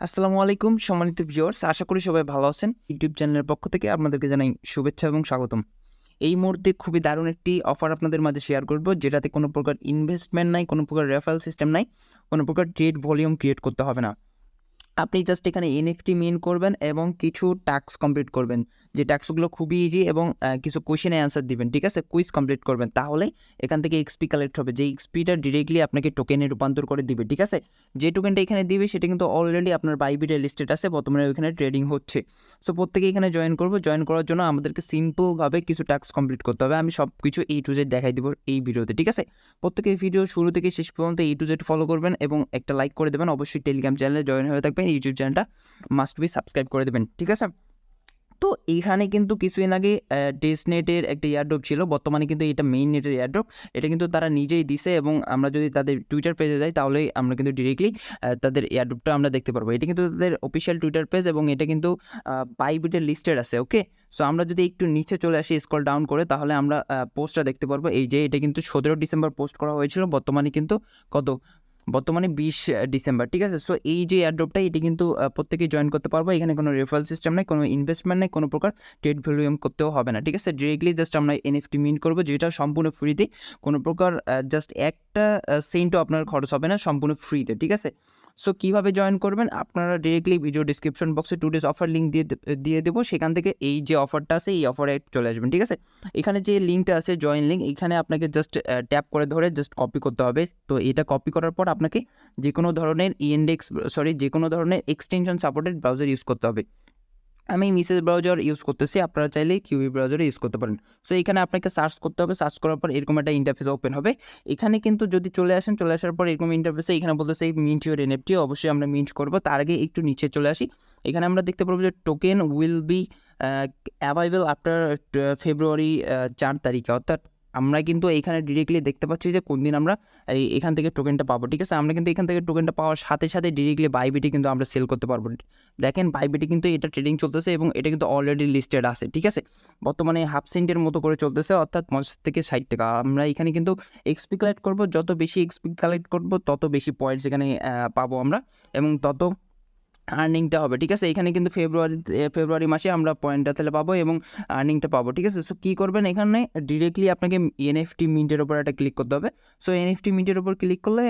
আসসালামু আলাইকুম সম্মানিত ভিউয়ার্স, আশা করি সবাই ভালো আছেন। ইউটিউব চ্যানেলের পক্ষ থেকে আপনাদেরকে জানাই শুভেচ্ছা এবং স্বাগতম। এই মুহূর্তে খুবই দারুণ একটি অফার আপনাদের মাঝে শেয়ার করব, যেটাতে কোনো প্রকার ইনভেস্টমেন্ট নাই, কোনো প্রকার রেফারেল সিস্টেম নাই, কোনো প্রকার ট্রেড ভলিউম ক্রিয়েট করতে হবে না। আপনি জাস্ট এখানে এনএফটি মিন করবেন এবং কিছু টাস্ক কমপ্লিট করবেন, যে টাস্কগুলো খুবই ইজি এবং কিছু কোয়েশ্চেনে অ্যান্সার দিবেন, ঠিক আছে? কুইজ কমপ্লিট করবেন, তাহলেই এখান থেকে এক্সপি কালেক্ট হবে, যে এক্সপিটা ডিরেক্টলি আপনাকে টোকেনে রূপান্তর করে দিবে, ঠিক আছে? যে টোকেনটা এখানে দিবে সেটা কিন্তু অলরেডি আপনার বাইবিটে লিস্টেড আছে, বর্তমানে ওইখানে ট্রেডিং হচ্ছে। সো প্রত্যেকে এখানে জয়েন করবো। জয়েন করার জন্য আমাদেরকে সিম্পলভাবে কিছু টাস্ক কমপ্লিট করতে হবে। আমি সব কিছু A to Z দেখাই দিব এই ভিডিওতে, ঠিক আছে? প্রত্যেকে ভিডিও শুরু থেকে শেষ পর্যন্ত A to Z ফলো করবেন এবং একটা লাইক করে দেবেন। অবশ্যই টেলিগ্রাম চ্যানেলে জয়েন হয়ে থাকবেন, ইউটিউব চ্যানেলটা মাস্ট বি সাবস্ক্রাইব করে দেবেন, ঠিক আছে? তো এইখানে কিন্তু কিছুদিন আগে ডেসনেটের একটা এয়ারড্রপ ছিল, বর্তমানে কিন্তু এটা মেইন নেটের এয়ারড্রপ। এটা কিন্তু তারা নিজেই দিছে এবং আমরা যদি তাদের টুইটার পেজে যাই তাহলে আমরা কিন্তু ডিরেক্টলি তাদের এয়ারড্রপটা আমরা দেখতে পারবো। এটা কিন্তু তাদের অফিসিয়াল টুইটার পেজ এবং এটা কিন্তু বাইবিটের লিস্টেড আছে, ওকে? সো আমরা যদি একটু নিচে চলে আসি স্ক্রল ডাউন করে, তাহলে আমরা পোস্টটা দেখতে পারবো। এই যে এটা কিন্তু 17 ডিসেম্বর পোস্ট করা হয়েছিল, বর্তমানে কিন্তু বর্তমানে 20 ডিসেম্বর, ঠিক আছে? সো এই যে এয়ারড্রপটা, এটি কিন্তু প্রত্যেকেই জয়েন করতে পারবো। এখানে কোনো রেফারেল সিস্টেম নেই, কোনো ইনভেস্টমেন্ট নেই, কোনো প্রকার ট্রেড ভলিউম করতেও হবে না, ঠিক আছে? ডিরেক্টলি জাস্ট আমরা এনএফটি মিন্ট করবো, যেটা সম্পূর্ণ ফ্রিতে, কোনো প্রকার জাস্ট একটা সেন্টও আপনার খরচ হবে না, সম্পূর্ণ ফ্রিতে, ঠিক আছে? সো কীভাবে জয়েন করবেন, আপনারা ডিরেক্টলি ভিডিও ডিসক্রিপশন বক্সে টুডেস অফার লিঙ্ক দিয়ে দেবো, সেখান থেকে এই যে অফারটা আছে এই অফারে চলে আসবেন, ঠিক আছে? এখানে যে লিঙ্কটা আছে জয়েন লিঙ্ক, এখানে আপনাকে জাস্ট ট্যাপ করে ধরে জাস্ট কপি করতে হবে। তো এটা কপি করার পর আপনাকে যে কোনো ধরনের যে কোনো ধরনের এক্সটেনশন সাপোর্টেড ব্রাউজার ইউজ করতে হবে। আমি মিসেস ব্রাউজার ইউজ করতেছি, আপনারা চাইলে কিউই ব্রাউজারে ইউজ করতে পারেন। সো এখানে আপনাকে সার্চ করতে হবে, সার্চ করার পর এরকম একটা ইন্টারফেস ওপেন হবে। এখানে কিন্তু যদি চলে আসার পর এরকম ইন্টারফেসে এখানে বলতেছে মিন্ট ইউর এনএফটি, অবশ্যই আমরা মিন্ট করবো। তার আগে একটু নিচে চলে আসি, এখানে আমরা দেখতে পারবো যে token will be available after February 4 তারিখে, অর্থাৎ আমরা কিন্তু এইখানে ডিরেক্টলি দেখতে পাচ্ছি যে কোন দিন আমরা এখান থেকে টোকেনটা পাবো, ঠিক আছে? আমরা কিন্তু এখান থেকে টোকেনটা পাওয়ার সাথে সাথে ডিরেক্টলি বাইবিটে কিন্তু আমরা সেল করতে পারবো। দেখেন বাইবিটে কিন্তু এটা ট্রেডিং চলতেছে এবং এটা কিন্তু অলরেডি লিস্টেড আছে, ঠিক আছে? বর্তমানে হাফ সেন্টের মতো করে চলতেছে, অর্থাৎ 50 থেকে 60 টাকা। আমরা এখানে কিন্তু এক্সপি কালেক্ট করবো, যত বেশি এক্সপি কালেক্ট করবো তত বেশি পয়েন্টস এখানে পাবো আমরা এবং তত আর্নিংটা হবে, ঠিক আছে? এখানে কিন্তু ফেব্রুয়ারি মাসে আমরা পয়েন্টটা তাহলে পাবো এবং আর্নিংটা পাবো, ঠিক আছে? সো কী করবেন, এখানে ডিরেক্টলি আপনাকে এনএফটি মিন্টের ওপর একটা ক্লিক করতে হবে। সো এনএফটি মিন্টের ওপর ক্লিক করলে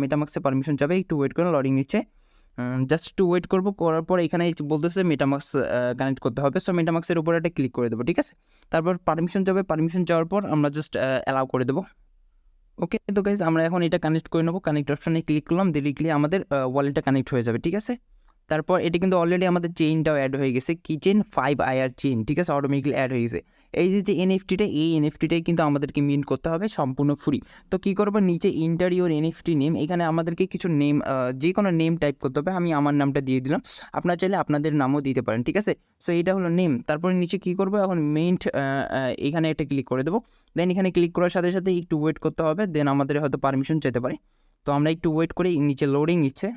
মেটামাক্সে পারমিশন যাবে, একটু ওয়েট করে লোডিং নিচ্ছে, জাস্ট একটু ওয়েট করবো। করার পর এখানে বলতেছে মেটামাক্স কানেক্ট করতে হবে। সো মেটামাক্সের উপর একটা ক্লিক করে দেবো, ঠিক আছে? তারপর পারমিশন যাবে, পারমিশন যাওয়ার পর আমরা জাস্ট অ্যালাউ করে দেবো, ওকে? তো গাইজ আমরা এখন এটা কানেক্ট করে নেবো। কানেক্ট অপশানে ক্লিক করলাম, ডিরেক্টলি আমাদের ওয়ালেটটা কানেক্ট হয়ে যাবে, ঠিক আছে? তারপর এটা কিন্তু অলরেডি আমাদের চেইনটাও অ্যাড হয়ে গেছে, কি চেইন 5 IR চেইন, ঠিক আছে? অটোমেটিক্যালি অ্যাড হয়ে গেছে। এই যে এনএফটিটা, এই এনএফটিটাই কিন্তু আমাদেরকে মিন্ট করতে হবে সম্পূর্ণ ফ্রি। তো কী করবো, নিচে ইন্টার ইউর এনএফটি নেম, এখানে আমাদেরকে কিছু নেম, যে কোনো নেম টাইপ করতে হবে। আমি আমার নামটা দিয়ে দিলাম, আপনারা চাইলে আপনাদের নামও দিতে পারেন, ঠিক আছে? সো এটা হলো নেম। তারপরে নিচে কী করবো, এখন মিন্ট এখানে একটা ক্লিক করে দেবো। দেন এখানে ক্লিক করার সাথে সাথে একটু ওয়েট করতে হবে, দেন আমাদের হয়তো পারমিশন যেতে পারে। তো আমরা একটু ওয়েট করে, নিচে লোডিং নিচ্ছে।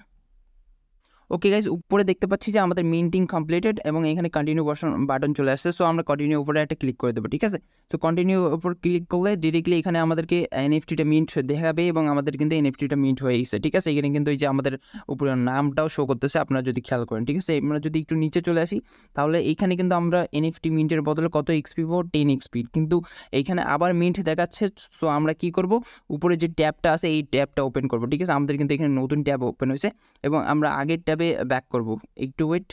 ওকে গাইজ, উপরে দেখতে পাচ্ছি যে আমাদের মিন্টিং কমপ্লিটেড এবং এখানে কন্টিনিউ বাটন চলে আসছে। সো আমরা কন্টিনিউ উপরে একটা ক্লিক করে দেবো, ঠিক আছে? সো কন্টিনিউ উপর ক্লিক করলে ডিরেক্টলি এখানে আমাদেরকে এনএফটিটা মিন্ট দেখাবে এবং আমাদের কিন্তু এনএফটিটা মিন্ট হয়ে গেছে, ঠিক আছে? এখানে কিন্তু এই যে আমাদের উপরে নামটাও শো করতেছে, আপনারা যদি খেয়াল করেন, ঠিক আছে? আমরা যদি একটু নিচে চলে আসি, তাহলে এইখানে কিন্তু আমরা এনএফটি মিন্টের বদলে কত এক্সপি পাবো, 10 এক্সপি, কিন্তু এইখানে আবার মিন্ট দেখাচ্ছে। সো আমরা কি করব, উপরে যে ট্যাবটা আছে এই ট্যাবটা ওপেন করবো, ঠিক আছে? আমাদের কিন্তু এখানে নতুন ট্যাব ওপেন হয়েছে এবং আমরা আগের ট্যাবে ব্যাক করব, একটু ওয়েট।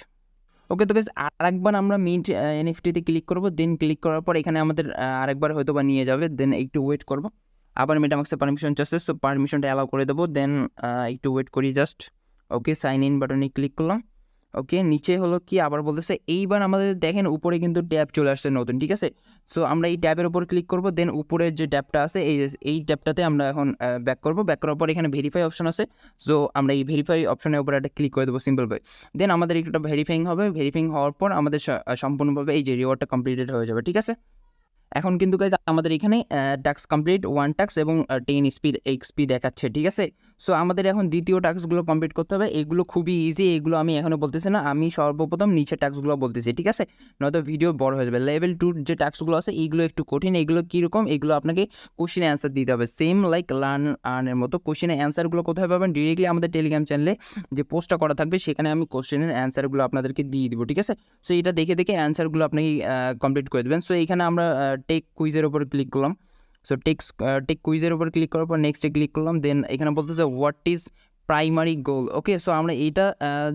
ওকে, তো গাইস আরেকবার আমরা মিন্ট এনএফটিতে ক্লিক করব, দেন ক্লিক করার পর এখানে আমাদের আরেকবার হয়তো বা নিয়ে যাবে, দেন একটু ওয়েট করব। আবার মেটামাক্সে পারমিশন চাচ্ছে, সো পারমিশনটা অ্যালাউ করে দেবো, দেন একটু ওয়েট করি জাস্ট। ওকে, সাইন ইন বাটনে ক্লিক করলাম। ওকে, নিচে হলো কি আবার বলতেছে, এইবার আমাদের দেখেন উপরে কিন্তু ট্যাব চলে আসছে নতুন, ঠিক আছে? সো আমরা এই ট্যাবের উপর ক্লিক করব, দেন উপরের যে ট্যাবটা আছে এই ট্যাবটাতে আমরা এখন ব্যাক করব। ব্যাক করার পর এখানে ভেরিফাই অপশন আছে, সো আমরা এই ভেরিফাই অপশনের উপর একটা ক্লিক করে দেবো সিম্পলভাবে। দেন আমাদের একটু ভেরিফাইং হবে, ভেরিফাইং হওয়ার পর আমাদের সম্পূর্ণভাবে এই যে রিওয়ার্ডটা কমপ্লিটেড হয়ে যাবে, ঠিক আছে? এখন কিন্তু গাইজ আমাদের এখানে টাস্ক কমপ্লিট 1 টাস্ক এবং 10 স্পিড এক্সপি দেখাচ্ছে, ঠিক আছে। সো আমাদের এখন দ্বিতীয় টাস্কগুলো কমপ্লিট করতে হবে। এগুলো খুবই ইজি, এগুলো আমি এখনও বলতেছি না, আমি সর্বপ্রথম নিচের টাস্কগুলো বলতেছি, ঠিক আছে, নয়তো ভিডিও বড় হয়ে যাবে। লেভেল 2 যে টাস্কগুলো আছে এইগুলো একটু কঠিন। এগুলো কীরকম, এগুলো আপনাকে কোশ্চেনে অ্যান্সার দিতে হবে, সেম লাইক লার্ন আর্নের মতো। কোশ্চেনের অ্যান্সারগুলো কোথায় পাবেন, ডিরেক্টলি আমাদের টেলিগ্রাম চ্যানেলে যে পোস্টটা করা থাকবে সেখানে আমি কোশ্চেনের অ্যান্সারগুলো আপনাদেরকে দিয়ে দিব, ঠিক আছে। সো এটা দেখে দেখে অ্যান্সারগুলো আপনি কমপ্লিট করে দেবেন। সো এইখানে আমরা টেক কুইজের উপর ক্লিক করলাম। সো টেক কুইজের উপর ক্লিক করার পর নেক্সটে ক্লিক করলাম। দেন এখানে বলতেছে what is primary goal. Okay, so আমরা এইটা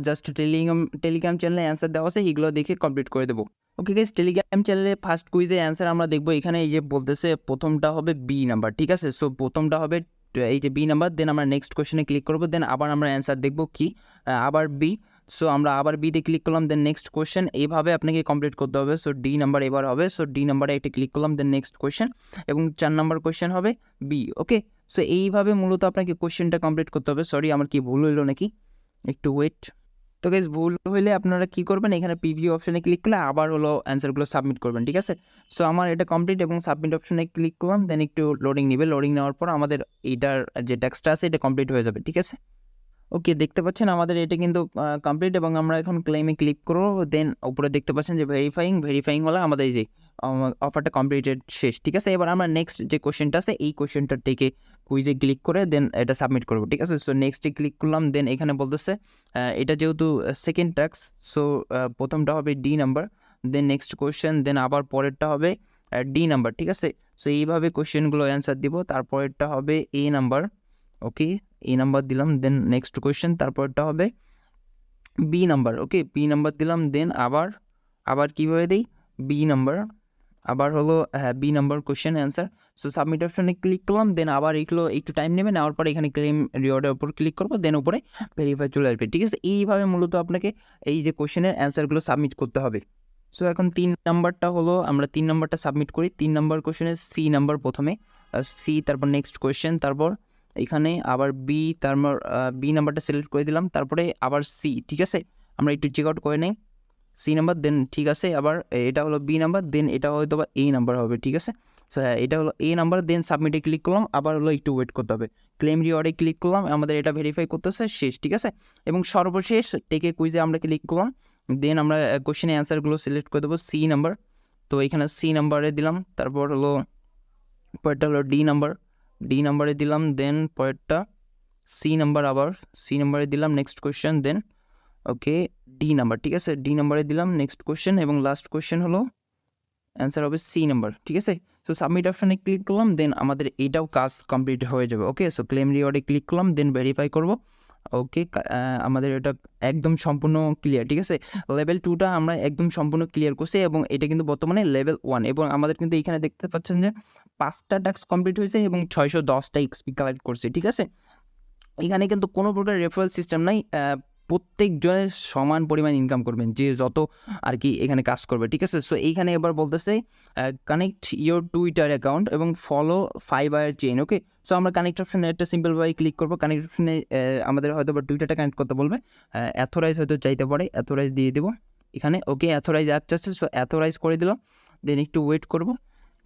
জাস্ট টেলিগ্রাম চ্যানেলে অ্যান্সার দেওয়া আছে, এগুলো দেখে কমপ্লিট করে দেবো। ওকে গাইস, টেলিগ্রাম চ্যানেলে ফার্স্ট কুইজের অ্যান্সার আমরা দেখবো। এখানে এই যে বলতেছে প্রথমটা হবে বি নাম্বার, ঠিক আছে। সো প্রথমটা হবে এই যে বি নাম্বার। দেন আমরা নেক্সট কোশ্চেনে ক্লিক করবো। দেন আবার আমরা অ্যান্সার দেখবো কি, আবার বি। সো আমরা আবার বিতে ক্লিক করলাম। দেন নেক্সট কোয়েশ্চেন, এইভাবে আপনাকে কমপ্লিট করতে হবে। সো ডি নাম্বার এবার হবে। সো ডি নাম্বারে একটা ক্লিক করলাম। দেন নেক্সট কোয়েশ্চেন এবং 4 নাম্বার কোয়েশ্চেন হবে বি। ওকে, সো এইভাবে মূলত আপনাকে কোয়েশ্চেনটা কমপ্লিট করতে হবে। সরি, আমার কি ভুল হইলো নাকি, একটু ওয়েট। তো গাইস, ভুল হইলে আপনারা কী করবেন, এখানে প্রিভিউ অপশানে ক্লিক করলে আবার হলো অ্যান্সারগুলো সাবমিট করবেন, ঠিক আছে। সো আমার এটা কমপ্লিট এবং সাবমিট অপশানে ক্লিক করলাম। দেন একটু লোডিং নেবে, লোডিং নেওয়ার পর আমাদের এইটার যে টাস্কটা আছে এটা কমপ্লিট হয়ে যাবে, ঠিক আছে। ওকে, দেখতে পাচ্ছেন আমাদের এটা কিন্তু কমপ্লিট এবং আমরা এখন ক্লেমে ক্লিক করবো। দেন উপরে দেখতে পাচ্ছেন যে ভেরিফাইং হলে আমাদের এই যে অফারটা কমপ্লিটেড শেষ, ঠিক আছে। এবার আমরা নেক্সট যে কোশ্চেনটা আছে এই কোশ্চেনটা থেকে কুইজে ক্লিক করে দেন এটা সাবমিট করবো, ঠিক আছে। সো নেক্সটে ক্লিক করলাম। দেন এখানে বলতেছে এটা যেহেতু সেকেন্ড টাস্ক, সো প্রথমটা হবে D number, then next question, then আবার পরেরটা হবে ডি নাম্বার, ঠিক আছে। সো এইভাবে কোশ্চেনগুলো অ্যান্সার দিব। তারপরেরটা হবে এ নাম্বার। ওকে, এ নাম্বার দিলাম। দেন নেক্সট কোয়েশ্চেন, তারপরটা হবে B number. Okay, B number দিলাম। দেন আবার কীভাবে দিই, বি নাম্বার, আবার হলো B number question answer. So submit অপশনে ক্লিক করলাম। দেন আবার এগুলো একটু টাইম নেবে, নেওয়ার পরে এখানে ক্লেম রিওয়ার্ডের উপর ক্লিক করবো। দেন উপরে ভেরিফাই চলে আসবে, ঠিক আছে। এইভাবে মূলত আপনাকে এই যে কোয়েশ্চেনের অ্যান্সারগুলো সাবমিট করতে হবে। সো এখন 3 নাম্বারটা হলো, আমরা 3 নাম্বারটা সাবমিট করি। 3 নাম্বার কোয়েশ্চেনের সি নাম্বার প্রথমে, সি, তারপর নেক্সট কোয়েশ্চেন, তারপর এখানে আবার বি, তারপর বি নাম্বারটা সিলেক্ট করে দিলাম, তারপরে আবার সি, ঠিক আছে। আমরা একটু চেক আউট করে নেই, সি নাম্বার, দেন ঠিক আছে। আবার এটা হলো বি নাম্বার, দেন এটা হয়তো বা এ নাম্বার হবে, ঠিক আছে। সো হ্যাঁ, এটা হলো এ নাম্বার। দেন সাবমিটে ক্লিক করলাম, আবার হলো একটু ওয়েট করতে হবে। ক্লেম রিওয়ার্ডে ক্লিক করলাম, আমাদের এটা ভেরিফাই করতেছে, শেষ, ঠিক আছে। এবং সর্বশেষ টেকে কুইজে আমরা ক্লিক করলাম। দেন আমরা কোশ্চেনের অ্যান্সারগুলো সিলেক্ট করে দেবো, সি নাম্বার। তো এখানে সি নাম্বারে দিলাম, তারপর হলো পরেরটা হলো ডি নাম্বারে দিলাম। দেন পরেরটা সি নাম্বার, আবার সি নাম্বারে দিলাম। নেক্সট কোয়েশ্চেন, দেন ওকে ডি নাম্বার, ঠিক আছে, ডি নাম্বারে দিলাম। নেক্সট কোয়েশ্চেন এবং লাস্ট কোয়েশ্চেন হলো অ্যান্সার হবে সি নাম্বার, ঠিক আছে। সো সাবমিট অপশানে ক্লিক করলাম। দেন আমাদের এইটাও কাজ কমপ্লিট হয়ে যাবে। ওকে, সো ক্লেম রিওয়ার্ডে ক্লিক করলাম, দেন ভেরিফাই করবো। ওকে, আমাদের এটা একদম সম্পূর্ণ ক্লিয়ার, ঠিক আছে। লেভেল 2টা আমরা একদম সম্পূর্ণ ক্লিয়ার করছি এবং এটা কিন্তু বর্তমানে লেভেল 1 এবং আমাদের কিন্তু এখানে দেখতে পাচ্ছেন যে 5টা টাস্ক কমপ্লিট হয়েছে এবং 610টা এক্সপি কালেক্ট করছে, ঠিক আছে। এখানে কিন্তু কোনো প্রকার রেফারেল সিস্টেম নাই, প্রত্যেকজনের সমান পরিমাণ ইনকাম করবেন যে যত আর কি এখানে কাজ করবে, ঠিক আছে। সো এইখানে এবার বলতেছে কানেক্ট ইয়োর টুইটার অ্যাকাউন্ট এবং ফলো 5 ওয়্যার চেইন। ওকে, সো আমরা কানেক্ট অপশানে একটা সিম্পলভাবে ক্লিক করবো। কানেক্ট অপশানে আমাদের হয়তো বা টুইটারটা কানেক্ট করতে বলবে, অ্যাথোরাইজ হয়তো চাইতে পারে, অ্যাথোরাইজ দিয়ে দেবো এখানে। ওকে, অ্যাথোরাইজ অ্যাপ চাচ্ছে, সো অ্যাথোরাইজ করে দিলাম। দেন একটু ওয়েট করবো,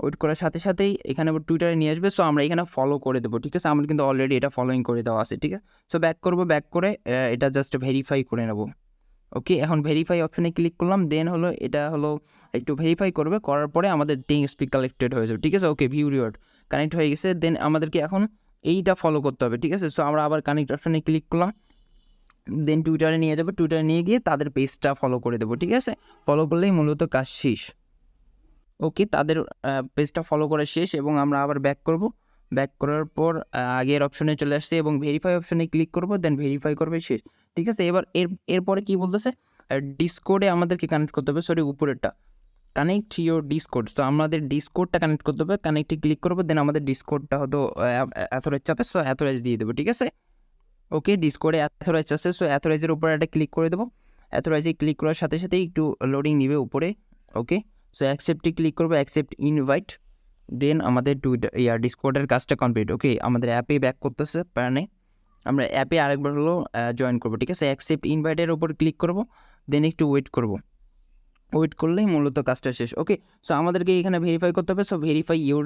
ওয়েট করার সাথে সাথেই এখানে আবার টুইটারে নিয়ে আসবে। সো আমরা এখানে ফলো করে দেবো, ঠিক আছে। আমরা কিন্তু অলরেডি এটা ফলোইং করে দেওয়া আছে, ঠিক আছে। সো ব্যাক করবো, ব্যাক করে এটা জাস্ট ভেরিফাই করে নেব। ওকে, এখন ভেরিফাই অপশানে ক্লিক করলাম। দেন হলো এটা হলো একটু ভেরিফাই করবে, করার পরে আমাদের 10 স্পিক কালেক্টেড হয়ে যাবে, ঠিক আছে। ওকে, ভিউ রিওয়ার্ড কানেক্ট হয়ে গেছে। দেন আমাদেরকে এখন এইটা ফলো করতে হবে, ঠিক আছে। সো আমরা আবার কানেক্ট অপশানে ক্লিক করলাম। দেন টুইটারে নিয়ে যাবো, টুইটারে নিয়ে গিয়ে তাদের পেজটা ফলো করে দেবো, ঠিক আছে। ফলো করলেই মূলত কাজ শেষ। ওকে, তাদের পেজটা ফলো করা শেষ এবং আমরা আবার ব্যাক করব। ব্যাক করার পর আগের অপশনে চলে আসছে এবং ভেরিফাই অপশনে ক্লিক করব, দেন ভেরিফাই করবে, শেষ, ঠিক আছে। এবার এরপরে কী বলতেছে, ডিসকোডে আমাদেরকে কানেক্ট করতে হবে। সরি, উপরেরটা কানেক্ট ইয়োর ডিসকোড। তো আমাদের ডিসকোডটা কানেক্ট করতে হবে, কানেক্টে ক্লিক করবো। দেন আমাদের ডিসকোডটা হয়তো অ্যাথোরাইজ চাপে, সো অ্যাথোরাইজ দিয়ে দেবো, ঠিক আছে। ওকে, ডিসকোডে অ্যাথোরাইজ আছে, সো অ্যাথোরাইজের উপরে একটা ক্লিক করে দেবো। অ্যাথোরাইজে ক্লিক করার সাথে সাথেই একটু লোডিং নিবে উপরে। ওকে, সো অ্যাকসেপ্টে ক্লিক করবো, অ্যাকসেপ্ট ইনভাইট। দেন আমাদের ডিসকোডের কাজটা কমপ্লিট। ওকে, আমাদের অ্যাপে ব্যাক করতেছে, প্যারা আমরা অ্যাপে আরেকবার হলো জয়েন করবো, ঠিক আছে। অ্যাকসেপ্ট ইনভাইটের উপর ক্লিক করবো, দেন একটু ওয়েট করবো। ওয়েট করলেই মূলত কাজটা শেষ। ওকে, সো আমাদেরকে এখানে ভেরিফাই করতে হবে। সো ভেরিফাই ইউর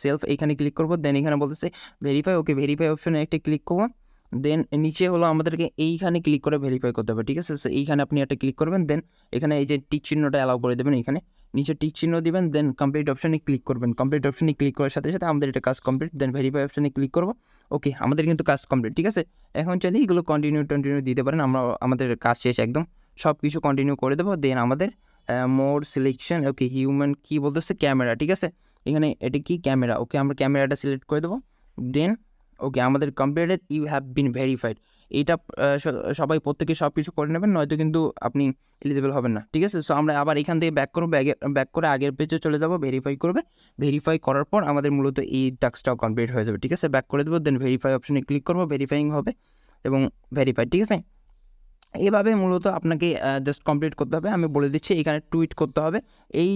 সেলফ এখানে ক্লিক করবো। দেন এখানে বলতেছে ভেরিফাই। ওকে, ভেরিফাই অপশনে একটা ক্লিক করবো। দেন নিচে হলো আমাদেরকে এইখানে ক্লিক করে ভেরিফাই করতে হবে, ঠিক আছে। সো এইখানে আপনি একটা ক্লিক করবেন। দেন এখানে এই যে টিক চিহ্নটা অ্যালাউ করে দেবেন, এখানে নিচে টিক চিহ্ন দিবেন। দেন কমপ্লিট অপশনে ক্লিক করবেন। কমপ্লিট অপশনে ক্লিক করার সাথে সাথে আমাদের এটা কাজ কমপ্লিট। দেন ভেরিফাই অপশনে ক্লিক করবো। ওকে, আমাদের কিন্তু কাজ কমপ্লিট, ঠিক আছে। এখন চাইলে এগুলো কন্টিনিউ দিতে পারেন। আমরা আমাদের কাজ শেষ একদম, সব কিছু কন্টিনিউ করে দেবো। দেন আমাদের মোর সিলেকশন, ওকে, হিউম্যান কী বলতেছে, ক্যামেরা, ঠিক আছে। এখানে এটা কি ক্যামেরা, ওকে, আমরা ক্যামেরাটা সিলেক্ট করে দেবো। দেন ওকে, আমাদের completed, you have been verified. এইটা সবাই প্রত্যেকে সব কিছু করে নেবেন, নয়তো কিন্তু আপনি এলিজিবল হবেন না, ঠিক আছে। সো আমরা আবার এখান থেকে ব্যাক করবো, ব্যাক করে আগের পেজে চলে যাবো, ভেরিফাই করবে। ভেরিফাই করার পর আমাদের মূলত এই টাস্কটাও কমপ্লিট হয়ে যাবে, ঠিক আছে। ব্যাক করে দেবো। দেন ভেরিফাই অপশনে ক্লিক করবো, ভেরিফাইং হবে এবং ভেরিফাই, ঠিক আছে। এভাবে মূলত আপনাকে জাস্ট কমপ্লিট করতে হবে। আমি বলে দিচ্ছি, এখানে টুইট করতে হবে। এই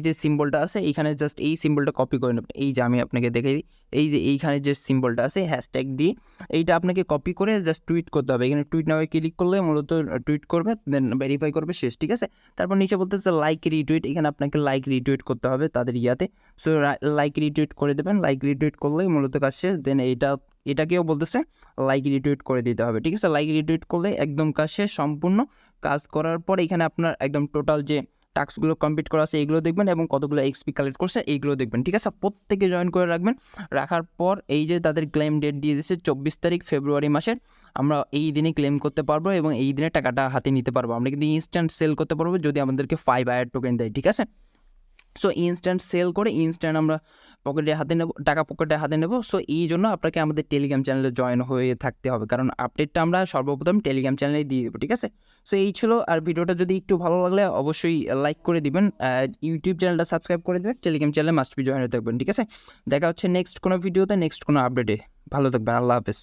যে সিম্বলটা আছে, এইখানে জাস্ট এই সিম্বলটা কপি করে নেবেন। এই যে আমি আপনাকে দেখে দিই, এই যে এইখানে যে সিম্বলটা আছে হ্যাশট্যাগ দিয়ে, এইটা আপনাকে কপি করে জাস্ট টুইট করতে হবে। এখানে টুইট নামে ক্লিক করলে মূলত টুইট করবে, দেন ভেরিফাই করবে, শেষ, ঠিক আছে। তারপর নিচে বলতেছে লাইক রিটুইট, এখানে আপনাকে লাইক রিটুইট করতে হবে তাদের ইয়াতে। সো লাইক রিটুইট করে দেবেন। লাইক রিটুইট করলেই মূলত কাজ শেষ। দেন এটাকেও বলতেছে লাইক রিটুইট করে দিতে হবে, ঠিক আছে। লাইক রিটুইট করলে একদম কাজ শেষ সম্পূর্ণ। কাজ করার পর এখানে আপনার একদম টোটাল যে টাস্কগুলো কমপ্লিট করা আছে এইগুলো দেখবেন এবং কতগুলো এক্সপি কালেক্ট করছে এইগুলো দেখবেন, ঠিক আছে। প্রত্যেকে জয়েন করে রাখবেন। রাখার পর এই যে তাদের ক্লেম ডেট দিয়ে দিচ্ছে 24 তারিখ ফেব্রুয়ারি মাসের, আমরা এই দিনে ক্লেম করতে পারবো এবং এই দিনে টাকাটা হাতে নিতে পারবো। আমরা কিন্তু ইনস্ট্যান্ট সেল করতে পারবো যদি আমাদেরকে 5 আয়ার টোকেন দেয়, ঠিক আছে। সো ইনস্ট্যান্ট সেল করে ইনস্ট্যান্ট আমরা পকেটে হাতে নেব, টাকা পকেটে হাতে নেব। সো এই জন্য আপনাকে আমাদের টেলিগ্রাম চ্যানেলে জয়েন হয়ে থাকতে হবে, কারণ আপডেটটা আমরা সর্বপ্রথম টেলিগ্রাম চ্যানেলে দিয়ে দেবো, ঠিক আছে। সো এই ছিল। আর ভিডিওটা যদি একটু ভালো লাগলে অবশ্যই লাইক করে দিবেন, ইউটিউব চ্যানেলটা সাবস্ক্রাইব করে দেবেন, টেলিগ্রাম চ্যানেলে মাস্ট বি জয়েন হয়ে থাকবেন, ঠিক আছে। দেখা হচ্ছে নেক্সট কোনো ভিডিওতে, নেক্সট কোনো আপডেটে। ভালো থাকবেন, আল্লাহ হাফেজ।